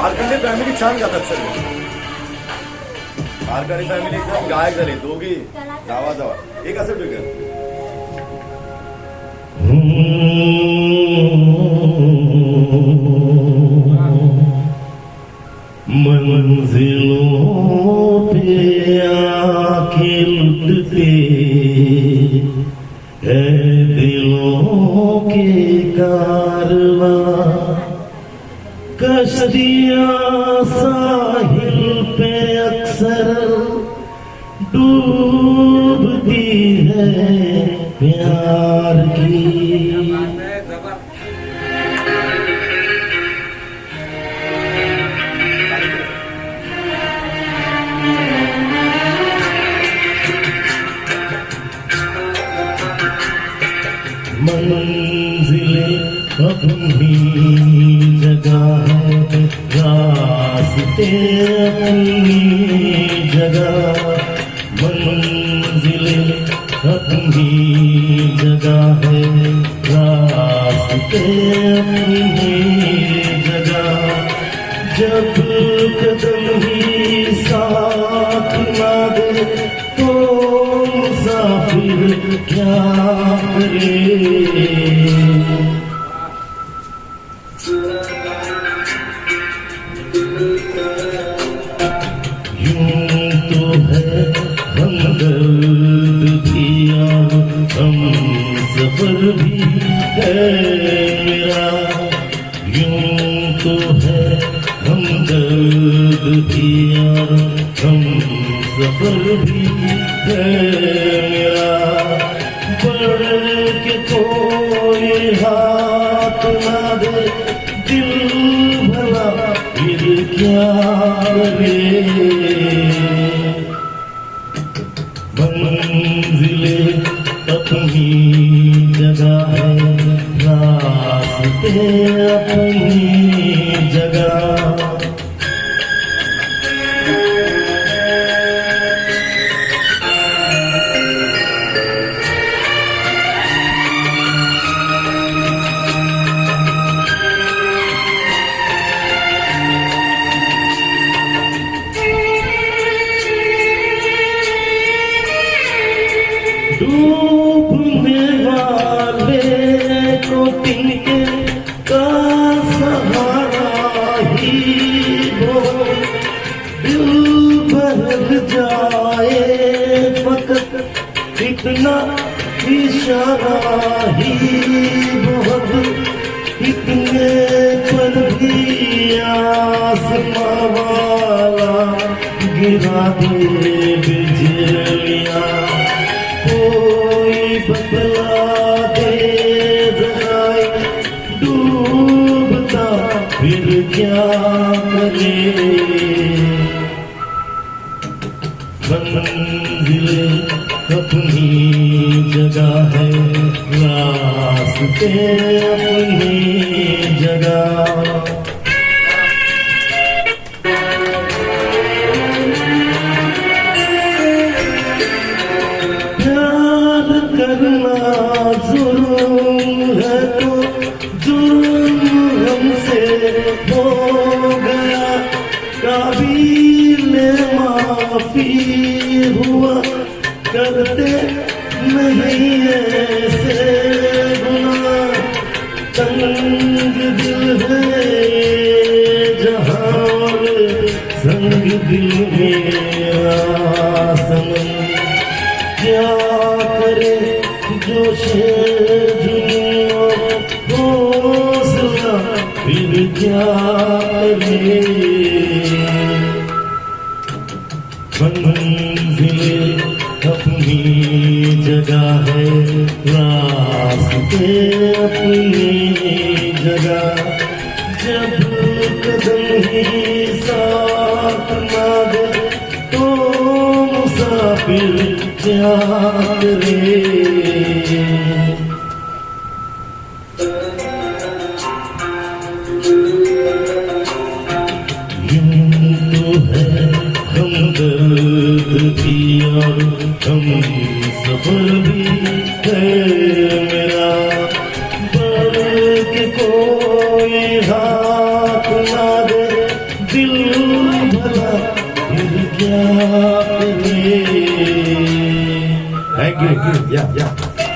आरकांडी family छान गातात sir. आरकांडी family एकदम गायक झाले दोघी जावा जावा एक असं वेगळं. मंजिलों पे आके लुटते हैं दिलों के कारवां, कश्तियां साहिल पे अक्सर डूबती है प्यार की. मंजिले अपनी जगह है, रास्ते अपनी जगह. मंजिले अपनी जगह है, रास्ते अपनी जगह. जब कदम ही साथ ना दे तो मुसाफिर क्या करे. यूं तो है हमदर्द भी और हम सफर भी है मेरा. यूं तो है हमदर्द भी और हम सफर भी है मेरा. बढ़ के कोई हाथ ना दे दिल भला फिर क्या करे. मंजिले अपनी जगह है, रास्ते अपनी जगह. डूबने वाले को तिनके का सहारा ही वो. दिल बहल जाए फकत इतना इशारा ही बहुत. इतने पर भी आसमां वाला गिरा दे बिजलियां. कोई बदला दे जराए डूबता फिर क्या करे. मंजिले अपनी जगह है, रास्ते अपनी जगह. करना जुर्म है तो जुर्म हमसे हो गया. काबिल माफी हुआ करते नहीं ऐसे गुनाह. तंग दिल है जहाँ और संग दिल मेरा सनम. क्या करे जोश जुनून हौसला फिर क्या करे. मंजिले अपनी जगह है, रास्ते अपनी जगह. जब कदम ही साथ ना दे तो मुसाफिर क्या करे. यूं तो है हमदर्द भी और हम सफर भी है मेरा. बढ़ के कोई हाथ ना दे दिल भला फिर क्या करे. Thank you. Yeah.